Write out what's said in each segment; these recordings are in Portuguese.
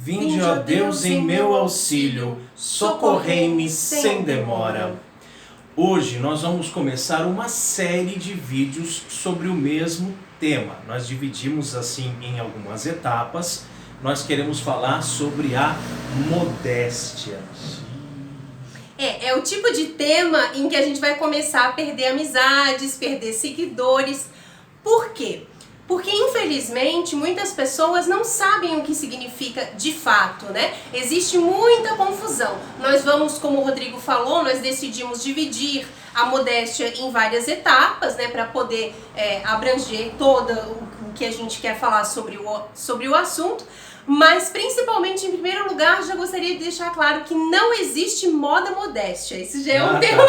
Vinde, ó Deus, em meu auxílio, socorrei-me sem demora. Hoje nós vamos começar uma série de vídeos sobre o mesmo tema. Nós dividimos assim em algumas etapas. Nós queremos falar sobre a modéstia. É o tipo de tema em que a gente vai começar a perder amizades, perder seguidores. Por quê? Porque, infelizmente, muitas pessoas não sabem o que significa de fato, né? Existe muita confusão. Nós vamos, como o Rodrigo falou, nós decidimos dividir a modéstia em várias etapas, né? Para poder abranger todo o que a gente quer falar sobre o assunto. Mas, principalmente, em primeiro lugar, já gostaria de deixar claro que não existe moda modéstia. Esse já é um termo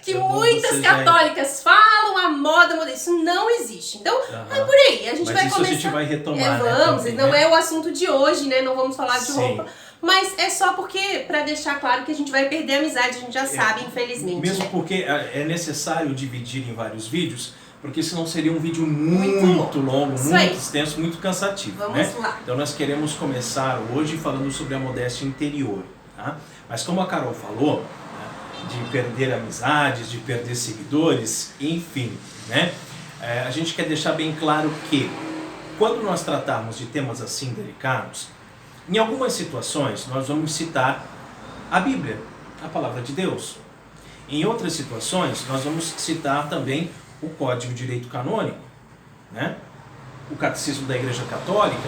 que muitas católicas falam, a moda modéstia. Isso não existe. Então, é por aí. A gente vai começar... Mas isso a gente vai retomar, vamos, também, não né? é o assunto de hoje, né? Não vamos falar de Sim. roupa. Mas é só porque, para deixar claro que a gente vai perder a amizade, a gente já sabe, infelizmente. Mesmo porque é necessário dividir em vários vídeos, porque senão seria um vídeo muito longo, muito extenso, muito cansativo. Vamos lá. Então nós queremos começar hoje falando sobre a modéstia interior. Tá? Mas como a Carol falou, né, de perder amizades, de perder seguidores, enfim, né, a gente quer deixar bem claro que quando nós tratarmos de temas assim delicados, em algumas situações nós vamos citar a Bíblia, a palavra de Deus. Em outras situações nós vamos citar também o Código de Direito Canônico, né? O Catecismo da Igreja Católica,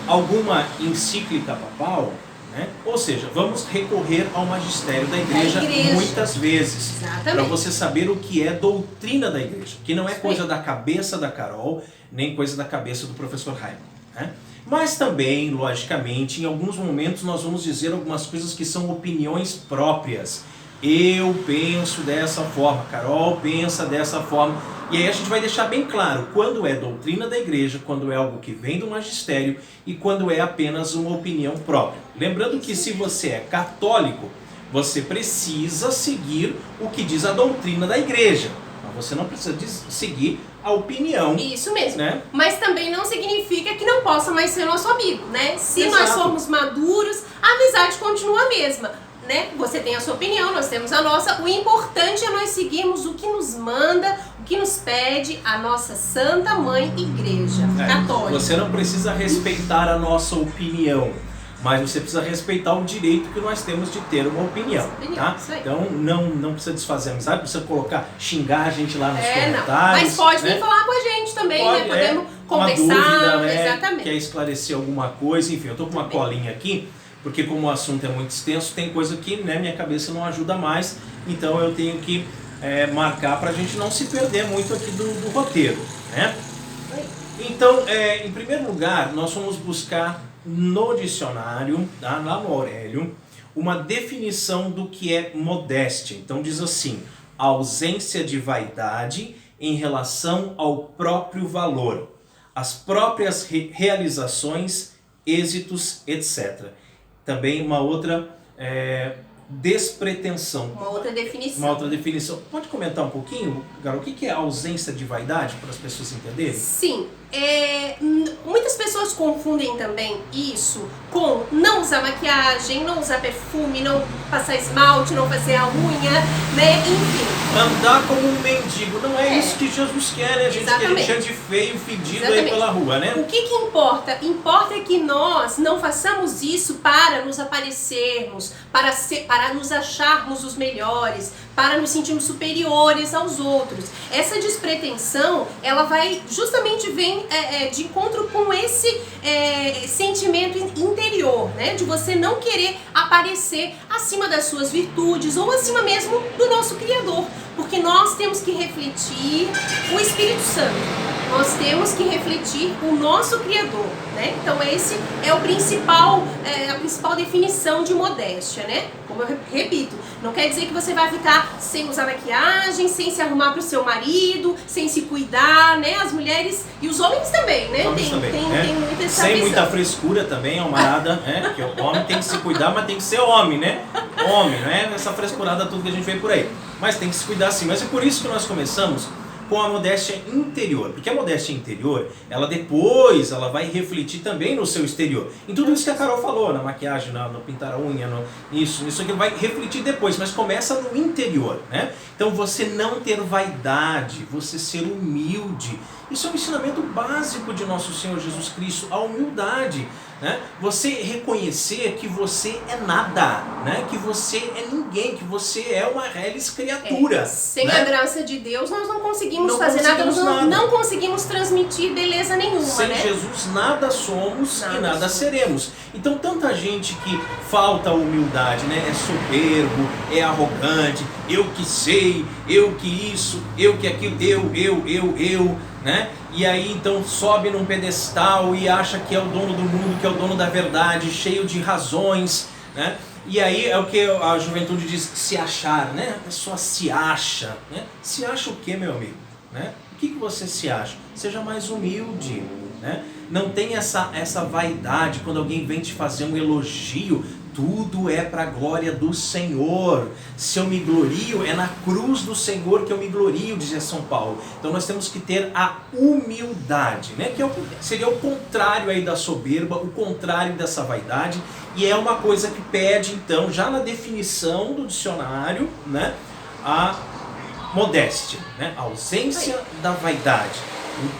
alguma encíclica papal, né? Ou seja, vamos recorrer ao magistério da igreja muitas vezes, para você saber o que é doutrina da igreja, que não é coisa da cabeça da Carol, nem coisa da cabeça do professor Raimundo, né? Mas também, logicamente, em alguns momentos nós vamos dizer algumas coisas que são opiniões próprias. Eu penso dessa forma, Carol pensa dessa forma. E aí a gente vai deixar bem claro quando é doutrina da igreja, quando é algo que vem do magistério e quando é apenas uma opinião própria. Lembrando que se você é católico, você precisa seguir o que diz a doutrina da igreja. Mas você não precisa seguir a opinião. Isso mesmo. Né? Mas também não significa que não possa mais ser nosso amigo, né? Se nós formos maduros, a amizade continua a mesma. Né? Você tem a sua opinião, nós temos a nossa. O importante é nós seguirmos o que nos manda, o que nos pede a nossa Santa Mãe Igreja Católica. Você não precisa respeitar a nossa opinião, mas você precisa respeitar o direito que nós temos de ter uma opinião. Tá? Então não precisa desfazer a amizade, precisa xingar a gente lá nos comentários. Não. Mas pode vir falar com a gente também, né? Podemos conversar, uma dúvida, exatamente. Quer esclarecer alguma coisa, enfim, eu tô com uma colinha aqui. Porque como o assunto é muito extenso, tem coisa que, né, minha cabeça não ajuda mais, então eu tenho que marcar para a gente não se perder muito aqui do roteiro, né? Então, em primeiro lugar, nós vamos buscar no dicionário, tá, lá no Aurélio, uma definição do que é modéstia. Então diz assim: a ausência de vaidade em relação ao próprio valor, as próprias realizações, êxitos, etc. Também uma outra despretensão. Uma outra definição. Uma outra definição. Pode comentar um pouquinho, Carol, o que é ausência de vaidade, para as pessoas entenderem? Sim. Muitas pessoas confundem também isso com não usar maquiagem, não usar perfume, não passar esmalte, não fazer a unha, né? Enfim. Andar como um mendigo. Não é isso que Jesus quer, né? A gente quer de feio, fedido aí pela rua, né? O que importa? Importa que nós não façamos isso para nos aparecermos, para nos acharmos os melhores, para nos sentirmos superiores aos outros. Essa despretensão, ela vai justamente de encontro com esse sentimento interior, né? De você não querer aparecer acima das suas virtudes ou acima mesmo do nosso Criador. Porque nós temos que refletir o Espírito Santo. Nós temos que refletir o nosso Criador, né? Então esse é a principal definição de modéstia, né? Como eu repito, não quer dizer que você vai ficar sem usar maquiagem, sem se arrumar para o seu marido, sem se cuidar, né? As mulheres e os homens também, né? Tem muita essa sem visão. muita frescura também, almarada, né? Porque o homem tem que se cuidar, mas tem que ser homem, né? Homem, não é essa frescurada tudo que a gente vê por aí. Mas tem que se cuidar sim. Mas é por isso que nós começamos com a modéstia interior. Porque a modéstia interior, ela depois ela vai refletir também no seu exterior. Em tudo isso que a Carol falou, na maquiagem, no pintar a unha, isso aqui vai refletir depois, mas começa no interior, né? Então você não ter vaidade, você ser humilde. Isso é um ensinamento básico de nosso Senhor Jesus Cristo, a humildade. Né? Você reconhecer que você é nada, né? Que você é ninguém, que você é uma reles criatura. Sem né? a graça de Deus nós não conseguimos fazer nada, nós não conseguimos transmitir beleza nenhuma. Sem né? Jesus nada somos e nada seremos. Então tanta gente que falta humildade, né? É soberbo, é arrogante, eu que sei, eu que isso, eu que aquilo, eu, né? E aí então sobe num pedestal e acha que é o dono do mundo, que é o dono da verdade, cheio de razões, né? E aí é o que a juventude diz, se achar, né? A pessoa se acha, né? Se acha o que, meu amigo? Né? O que você se acha? Seja mais humilde, né? Não tem essa vaidade quando alguém vem te fazer um elogio. Tudo é para a glória do Senhor. Se eu me glorio, é na cruz do Senhor que eu me glorio, dizia São Paulo. Então nós temos que ter a humildade, né? Que seria o contrário aí da soberba, o contrário dessa vaidade. E é uma coisa que pede, então, já na definição do dicionário, né? A modéstia, né? A ausência da vaidade,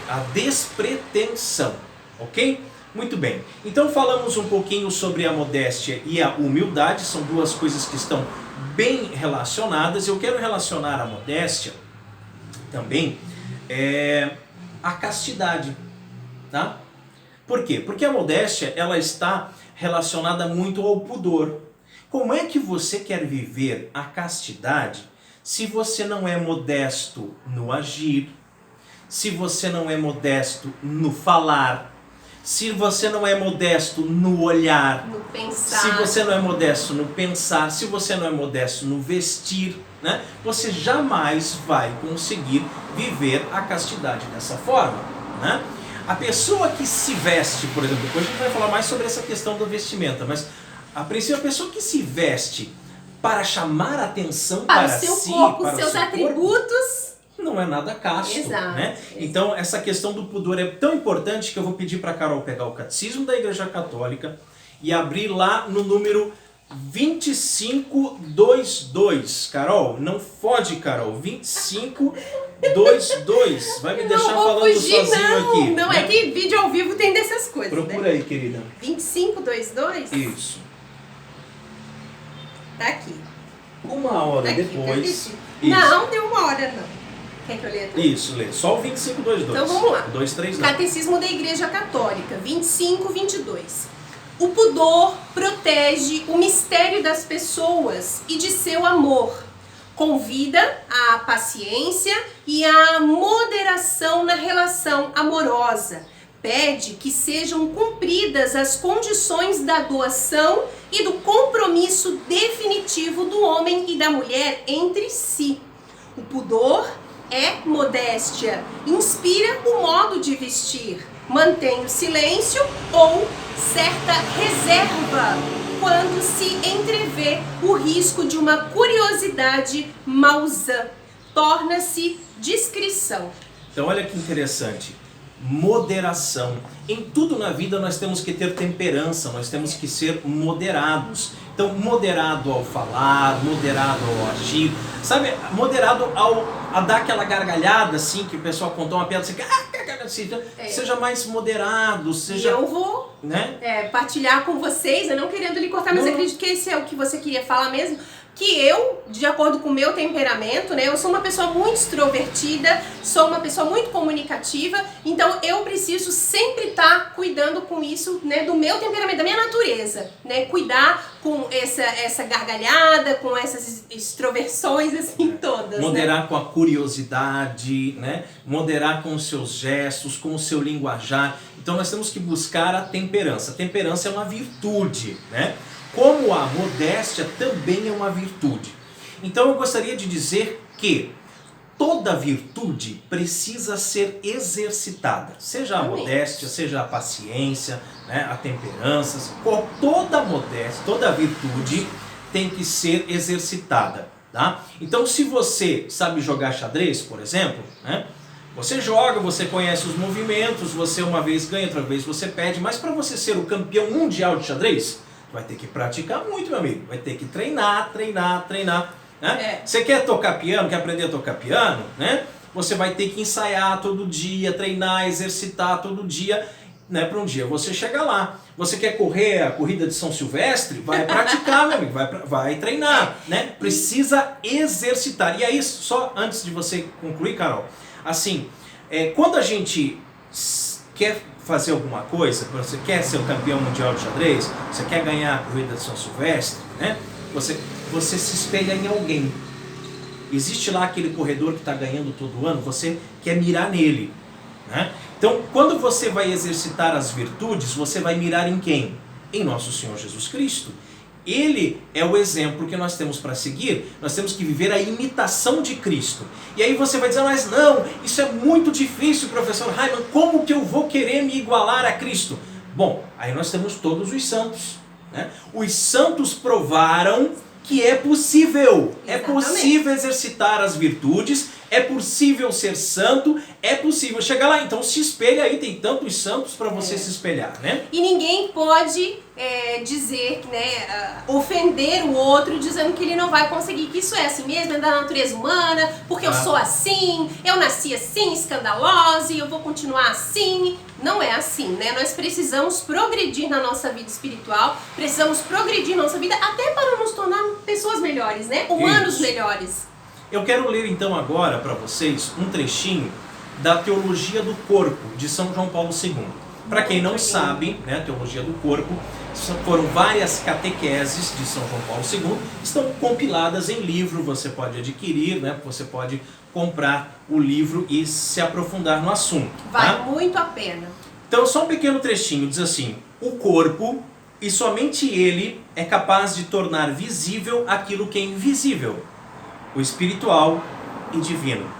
a despretensão, ok? Muito bem, então falamos um pouquinho sobre a modéstia e a humildade, são duas coisas que estão bem relacionadas. Eu quero relacionar a modéstia também à castidade, tá? Por quê? Porque a modéstia ela está relacionada muito ao pudor. Como é que você quer viver a castidade se você não é modesto no agir, se você não é modesto no falar, se você não é modesto no olhar, no pensar, se você não é modesto no pensar, se você não é modesto no vestir, né? Você jamais vai conseguir viver a castidade dessa forma, né? A pessoa que se veste, por exemplo, depois a gente vai falar mais sobre essa questão da vestimenta, mas a princípio a pessoa que se veste para chamar a atenção para o seu si, corpo, para seus o seu atributos, não é nada casto, exato, né? exato. Então essa questão do pudor é tão importante que eu vou pedir para a Carol pegar o Catecismo da Igreja Católica e abrir lá no número 2522. Carol, não fode, Carol. 2522. Vai me deixar falando fugir, sozinho aqui. Não, né? é que vídeo ao vivo tem dessas coisas. Procura né? aí, querida. 2522? Isso. Tá aqui. Uma hora Tá aqui, depois. Isso. Não, deu uma hora não. Quer que eu leia tudo? Isso, lê. Só o 2522. Então vamos lá. 23 não. Catecismo da Igreja Católica, 2522. O pudor protege o mistério das pessoas e de seu amor. Convida à paciência e à moderação na relação amorosa. Pede que sejam cumpridas as condições da doação e do compromisso definitivo do homem e da mulher entre si. O pudor é modéstia, inspira o modo de vestir, mantém o silêncio ou certa reserva quando se entrevê o risco de uma curiosidade mausã. Torna-se discrição. Então olha que interessante. Moderação. Em tudo na vida nós temos que ter temperança, nós temos que ser moderados. Então, moderado ao falar, moderado ao agir, sabe? Moderado a dar aquela gargalhada assim, que o pessoal contou uma piada assim, seja mais moderado, seja... E eu vou partilhar com vocês, eu não querendo lhe cortar, mas acredito que esse é o que você queria falar mesmo. Que eu, de acordo com o meu temperamento, né, eu sou uma pessoa muito extrovertida, sou uma pessoa muito comunicativa, então eu preciso sempre estar cuidando com isso, né, do meu temperamento, da minha natureza, né, cuidar com essa gargalhada, com essas extroversões assim todas. Moderar, né? com a curiosidade, né, moderar com os seus gestos, com o seu linguajar. Então nós temos que buscar a temperança. A temperança é uma virtude, né? Como a modéstia também é uma virtude. Então eu gostaria de dizer que toda virtude precisa ser exercitada. Seja a modéstia, seja a paciência, né, a temperança, toda modéstia, toda virtude tem que ser exercitada. Tá? Então se você sabe jogar xadrez, por exemplo, né, Você joga, você conhece os movimentos, você uma vez ganha, outra vez você perde, mas para você ser o campeão mundial de xadrez, vai ter que praticar muito, meu amigo. Vai ter que treinar, né? Você quer tocar piano, quer aprender a tocar piano, né? Você vai ter que ensaiar todo dia, treinar, exercitar todo dia, né? Para um dia você chegar lá. Você quer correr a corrida de São Silvestre? Vai praticar, meu amigo, vai treinar, né? Precisa exercitar. E aí, só antes de você concluir, Carol, assim, quando a gente quer fazer alguma coisa, você quer ser o campeão mundial de xadrez, você quer ganhar a corrida de São Silvestre, né? Você se espelha em alguém. Existe lá aquele corredor que está ganhando todo ano, você quer mirar nele, né? Então, quando você vai exercitar as virtudes, você vai mirar em quem? Em nosso Senhor Jesus Cristo. Ele é o exemplo que nós temos para seguir. Nós temos que viver a imitação de Cristo. E aí você vai dizer, mas não, isso é muito difícil, professor Raimann, como que eu vou querer me igualar a Cristo? Bom, aí nós temos todos os santos, né? Os santos provaram que é possível. Exatamente. É possível exercitar as virtudes, é possível ser santo, é possível chegar lá. Então se espelha aí, tem tantos santos para você se espelhar, né? E ninguém pode dizer, né, ofender o outro dizendo que ele não vai conseguir, que isso é assim mesmo, é da natureza humana, porque eu sou assim, eu nasci assim, escandalosa, e eu vou continuar assim. Não é assim, né? Nós precisamos progredir na nossa vida espiritual, precisamos progredir na nossa vida até para nos tornar pessoas melhores, né? Humanos melhores. Eu quero ler então agora para vocês um trechinho da Teologia do Corpo, de São João Paulo II. Para quem não sabe, né, a Teologia do Corpo foram várias catequeses de São João Paulo II, estão compiladas em livro, você pode adquirir, né, você pode comprar o livro e se aprofundar no assunto. Vale muito a pena. Então, só um pequeno trechinho, diz assim: o corpo, e somente ele, é capaz de tornar visível aquilo que é invisível, o espiritual e divino.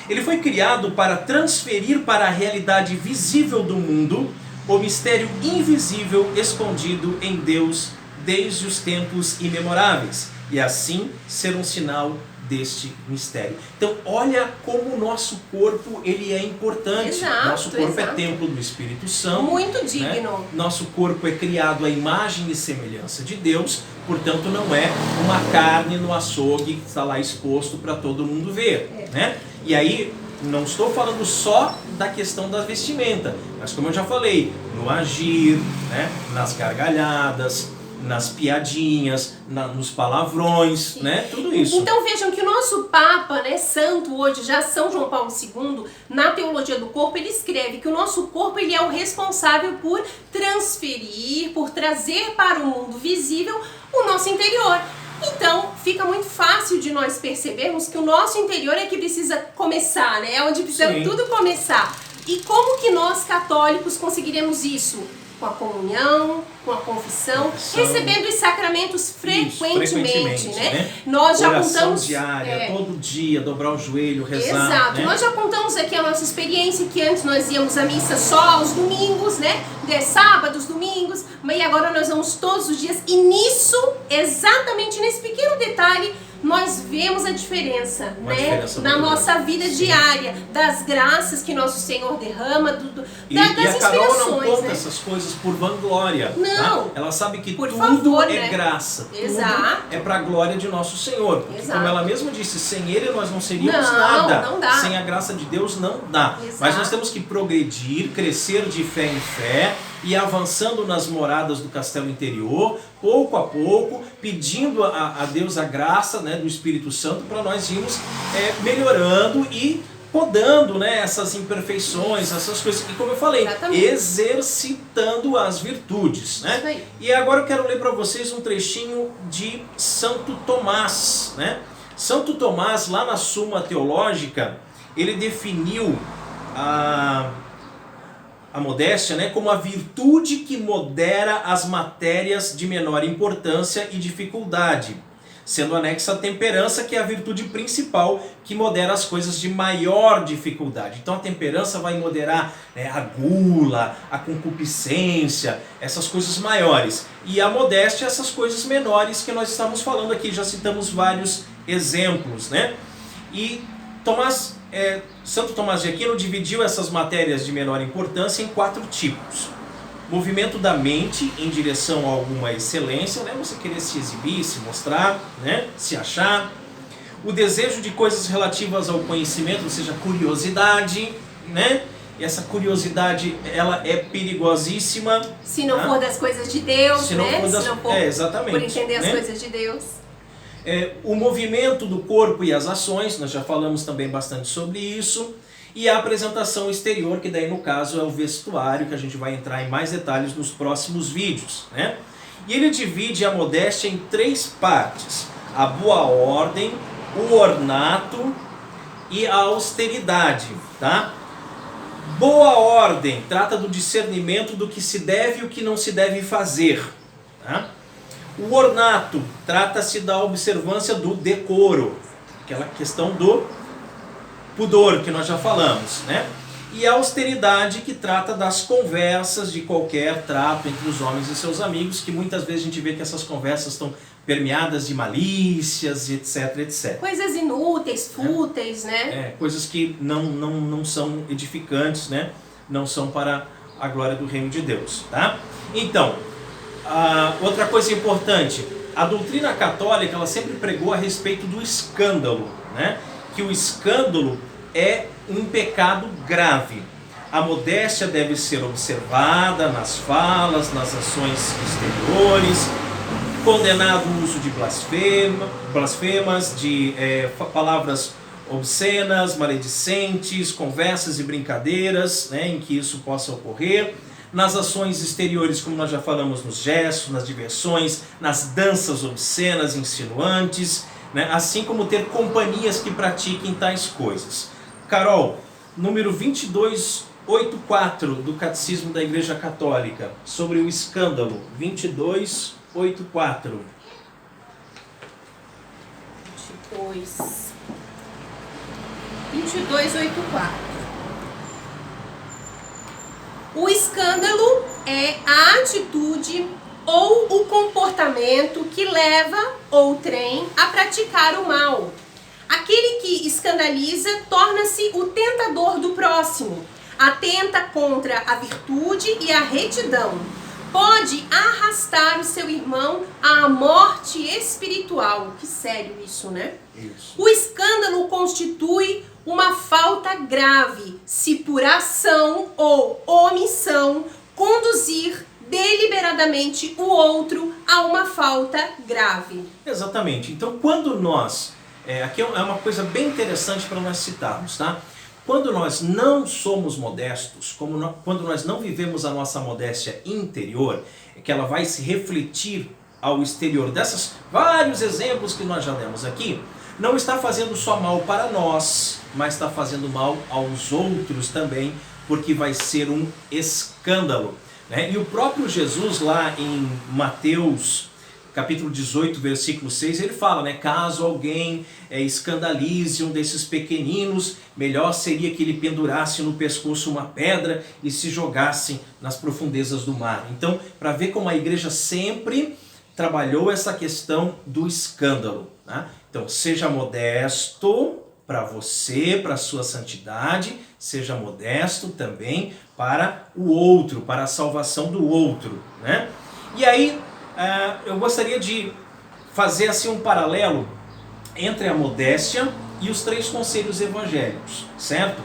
Ele foi criado para transferir para a realidade visível do mundo o mistério invisível escondido em Deus desde os tempos imemoráveis, e assim ser um sinal deste mistério. Então, olha como o nosso corpo ele é importante. Exato, nosso corpo é templo do Espírito Santo. Muito digno. Né? Nosso corpo é criado à imagem e semelhança de Deus, portanto não é uma carne no açougue que está lá exposto para todo mundo ver. Né? E aí, não estou falando só da questão da vestimenta, mas como eu já falei, no agir, né? Nas gargalhadas, nas piadinhas, nos palavrões, né? Tudo isso. Então vejam que o nosso Papa, né, santo hoje, já São João Paulo II, na Teologia do Corpo, ele escreve que o nosso corpo ele é o responsável por transferir, por trazer para o mundo visível o nosso interior. Então, fica muito fácil de nós percebermos que o nosso interior é que precisa começar, né? É onde precisa tudo começar. E como que nós, católicos, conseguiremos isso? Com a comunhão, com a confissão, recebendo os sacramentos frequentemente, né? Nós já contamos diária, todo dia, dobrar o joelho, rezar. Exato. Né? Nós já contamos aqui a nossa experiência, que antes nós íamos à missa só aos domingos, né? De sábados, domingos, e agora nós vamos todos os dias. E nisso, exatamente nesse pequeno detalhe, nós vemos a diferença, né? Na nossa vida diária, das graças que nosso Senhor derrama, das inspirações. E a Carol não conta, né? essas coisas por vanglória. Não. Tá? Ela sabe que tudo favor, é né? graça. Exato. Tudo é para a glória de nosso Senhor. Porque, como ela mesma disse, sem Ele nós não seríamos nada. Não dá. Sem a graça de Deus não dá. Exato. Mas nós temos que progredir, crescer de fé em fé, e avançando nas moradas do castelo interior, pouco a pouco, pedindo a Deus a graça, né, do Espírito Santo, para nós irmos melhorando e podando, né, essas imperfeições, essas coisas. E como eu falei, exercitando as virtudes. Né? E agora eu quero ler para vocês um trechinho de Santo Tomás. Né? Santo Tomás, lá na Suma Teológica, ele definiu a modéstia, né, como a virtude que modera as matérias de menor importância e dificuldade, sendo anexa a temperança, que é a virtude principal que modera as coisas de maior dificuldade. Então a temperança vai moderar, né, a gula, a concupiscência, essas coisas maiores. E a modéstia, essas coisas menores que nós estamos falando aqui, já citamos vários exemplos. Né? E Tomás Santo Tomás de Aquino dividiu essas matérias de menor importância em 4 tipos. Movimento da mente em direção a alguma excelência, né? Você querer se exibir, se mostrar, né? Se achar. O desejo de coisas relativas ao conhecimento, ou seja, curiosidade, né? E essa curiosidade, ela é perigosíssima. Se não for das coisas de Deus, se não né? for das... Se não for exatamente, por entender as né? coisas de Deus. O movimento do corpo e as ações, nós já falamos também bastante sobre isso. E a apresentação exterior, que daí no caso é o vestuário, que a gente vai entrar em mais detalhes nos próximos vídeos, né? E ele divide a modéstia em 3 partes: a boa ordem, o ornato e a austeridade, tá? Boa ordem trata do discernimento do que se deve e o que não se deve fazer, tá? O ornato trata-se da observância do decoro, aquela questão do pudor que nós já falamos, né? E a austeridade, que trata das conversas, de qualquer trato entre os homens e seus amigos, que muitas vezes a gente vê que essas conversas estão permeadas de malícias, etc, etc. Coisas inúteis, fúteis, né? Coisas que não são edificantes, né? Não são para a glória do reino de Deus, tá? Então, outra coisa importante, a doutrina católica, ela sempre pregou a respeito do escândalo, né? Que o escândalo é um pecado grave. A modéstia deve ser observada nas falas, nas ações exteriores, condenado o uso de blasfemas, de palavras obscenas, maledicentes, conversas e brincadeiras, né, em que isso possa ocorrer. Nas ações exteriores, como nós já falamos, nos gestos, nas diversões, nas danças obscenas, insinuantes, né, assim como ter companhias que pratiquem tais coisas. Carol, número 2284 do Catecismo da Igreja Católica, sobre o escândalo, 2284. 2284. O escândalo é a atitude ou o comportamento que leva outrem a praticar o mal. Aquele que escandaliza torna-se o tentador do próximo, atenta contra a virtude e a retidão. Pode arrastar o seu irmão à morte espiritual. Que sério isso, né? Isso. O escândalo constitui uma falta grave, se por ação ou omissão conduzir deliberadamente o outro a uma falta grave. Exatamente. Então, quando nós... aqui é uma coisa bem interessante para nós citarmos, tá? Quando nós não somos modestos, quando nós não vivemos a nossa modéstia interior, que ela vai se refletir ao exterior, desses vários exemplos que nós já demos aqui, não está fazendo só mal para nós, mas está fazendo mal aos outros também, porque vai ser um escândalo, né? E o próprio Jesus, lá em Mateus capítulo 18, versículo 6, ele fala, né? Caso alguém escandalize um desses pequeninos, melhor seria que ele pendurasse no pescoço uma pedra e se jogasse nas profundezas do mar. Então, para ver como a igreja sempre trabalhou essa questão do escândalo, né? Então, seja modesto para você, para a sua santidade, seja modesto também para o outro, para a salvação do outro, né? E aí, eu gostaria de fazer assim um paralelo entre a modéstia e os 3 conselhos evangélicos, certo?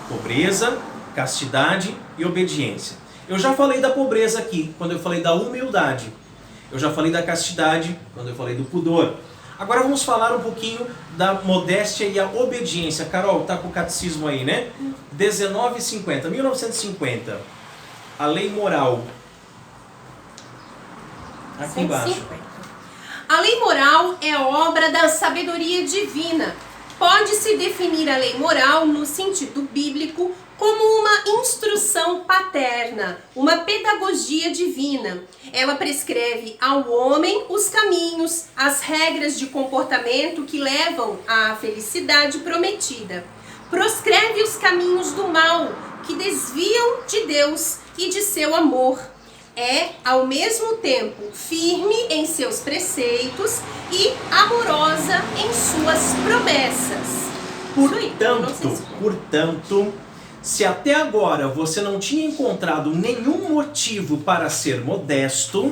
Pobreza, castidade e obediência. Eu já falei da pobreza aqui, quando eu falei da humildade. Eu já falei da castidade, quando eu falei do pudor. Agora vamos falar um pouquinho da modéstia e a obediência. Carol, tá com o catecismo aí, né? 1950. A lei moral. Aqui embaixo. 150. A lei moral é obra da sabedoria divina. Pode-se definir a lei moral no sentido bíblico como uma instrução paterna, uma pedagogia divina. Ela prescreve ao homem os caminhos, as regras de comportamento que levam à felicidade prometida. Proscreve os caminhos do mal, que desviam de Deus e de seu amor. É, ao mesmo tempo, firme em seus preceitos e amorosa em suas promessas. Portanto, se até agora você não tinha encontrado nenhum motivo para ser modesto,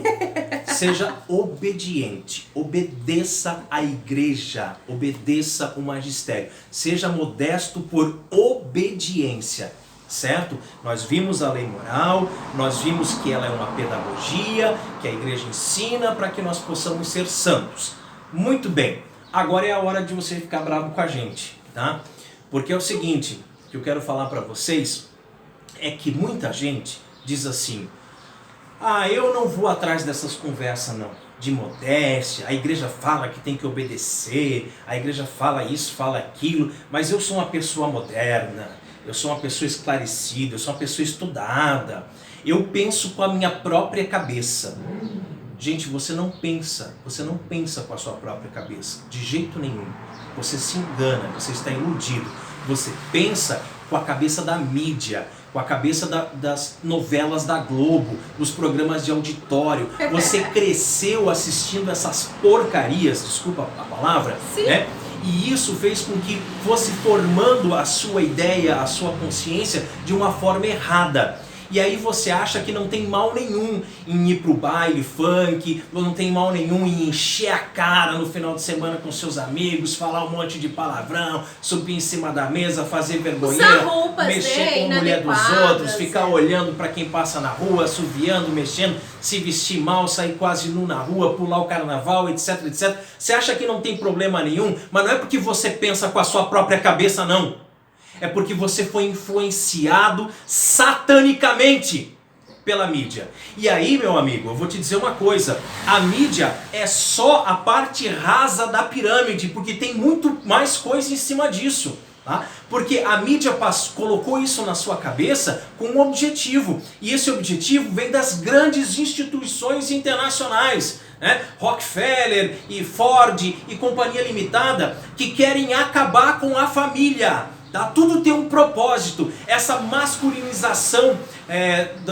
seja obediente, obedeça à igreja, obedeça o magistério, seja modesto por obediência, certo? Nós vimos a lei moral, nós vimos que ela é uma pedagogia, que a igreja ensina para que nós possamos ser santos. Muito bem, agora é a hora de você ficar bravo com a gente, tá? Porque é o seguinte, que eu quero falar para vocês, é que muita gente diz assim, eu não vou atrás dessas conversas não, de modéstia, a igreja fala que tem que obedecer, a igreja fala isso, fala aquilo, mas eu sou uma pessoa moderna, eu sou uma pessoa esclarecida, eu sou uma pessoa estudada, eu penso com a minha própria cabeça. Gente, você não pensa com a sua própria cabeça, de jeito nenhum. Você se engana, você está iludido. Você pensa com a cabeça da mídia, com a cabeça das novelas da Globo, dos programas de auditório. Você cresceu assistindo essas porcarias, desculpa a palavra, né? E isso fez com que fosse formando a sua ideia, a sua consciência de uma forma errada. E aí você acha que não tem mal nenhum em ir pro baile funk, ou não tem mal nenhum em encher a cara no final de semana com seus amigos, falar um monte de palavrão, subir em cima da mesa, fazer vergonheira, mexer com a mulher dos outros, ficar olhando para quem passa na rua, assoviando, mexendo, se vestir mal, sair quase nu na rua, pular o carnaval, etc, etc. Você acha que não tem problema nenhum, mas não é porque você pensa com a sua própria cabeça, não. É porque você foi influenciado satanicamente pela mídia. E aí, meu amigo, eu vou te dizer uma coisa. A mídia é só a parte rasa da pirâmide, porque tem muito mais coisa em cima disso. Tá? Porque a mídia colocou isso na sua cabeça com um objetivo. E esse objetivo vem das grandes instituições internacionais. Né? Rockefeller e Ford e Companhia Limitada, que querem acabar com a família. Tá? Tudo tem um propósito, essa masculinização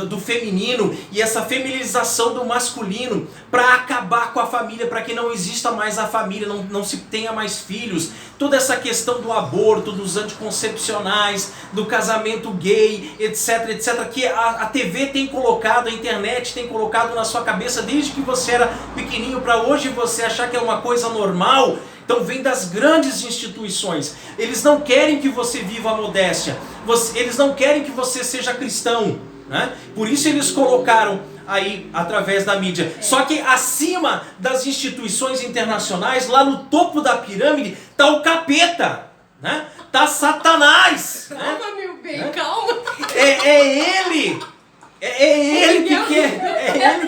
do feminino e essa feminização do masculino para acabar com a família, para que não exista mais a família, não se tenha mais filhos. Toda essa questão do aborto, dos anticoncepcionais, do casamento gay, etc, etc, que a TV tem colocado, a internet tem colocado na sua cabeça desde que você era pequenininho para hoje você achar que é uma coisa normal. Então vem das grandes instituições. Eles não querem que você viva a modéstia. Eles não querem que você seja cristão. Né? Por isso eles colocaram aí através da mídia. Só que acima das instituições internacionais, lá no topo da pirâmide, está o capeta. Né? Tá Satanás. Calma, meu bem, calma. É ele. É ele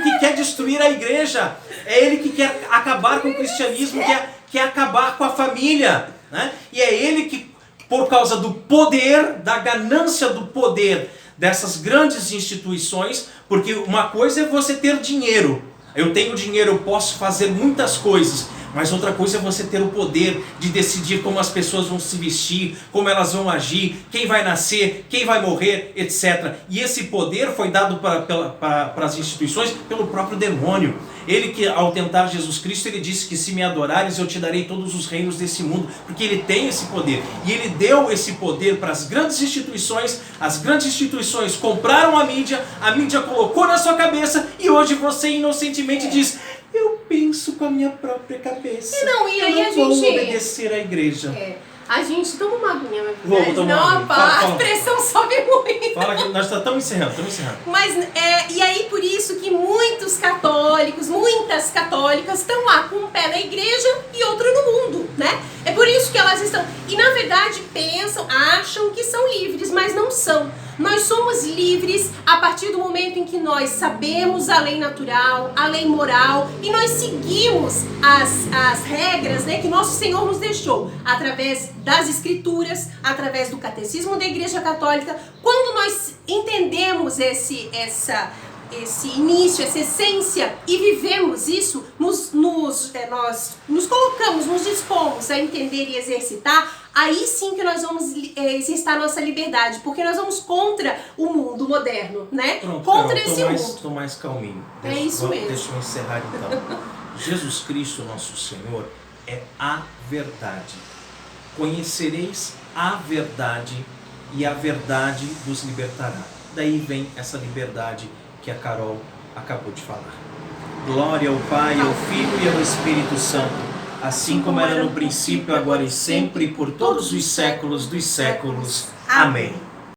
que quer destruir a igreja. É ele que quer acabar com o cristianismo, quer acabar com a família, né? E é ele que, por causa do poder, da ganância do poder dessas grandes instituições, porque uma coisa é você ter dinheiro. Eu tenho dinheiro, eu posso fazer muitas coisas, mas outra coisa é você ter o poder de decidir como as pessoas vão se vestir, como elas vão agir, quem vai nascer, quem vai morrer, etc. E esse poder foi dado para as instituições pelo próprio demônio. Ele que, ao tentar Jesus Cristo, ele disse que se me adorares eu te darei todos os reinos desse mundo, porque ele tem esse poder. E ele deu esse poder para as grandes instituições compraram a mídia colocou na sua cabeça e hoje você inocentemente diz, eu penso com a minha própria cabeça. E aí eu não vou obedecer à igreja. A gente toma uma aguinha, meu filho. Vou tomar uma aguinha. A pressão sobe muito. Fala que nós estamos encerrando. Mas, e aí por isso que muitas católicas estão lá com um pé na igreja e outro no mundo, né? É por isso que elas estão, e na verdade acham que são livres, mas não são. Nós somos livres a partir do momento em que nós sabemos a lei natural, a lei moral, e nós seguimos as regras, né, que nosso Senhor nos deixou, através das Escrituras, através do Catecismo da Igreja Católica. Quando nós entendemos esse início, essa essência, e vivemos isso, nós nos colocamos, nos dispomos a entender e exercitar, aí sim que nós vamos exercitar a nossa liberdade, porque nós vamos contra o mundo moderno, né? Pronto, contra Carol, esse mundo. Estou mais calminho. Isso mesmo. Deixa eu encerrar então. Jesus Cristo, nosso Senhor, é a verdade. Conhecereis a verdade e a verdade vos libertará. Daí vem essa liberdade que a Carol acabou de falar. Glória ao Pai, ao Filho e ao Espírito Santo, assim como era no princípio, agora e sempre, por todos os séculos dos séculos. Amém.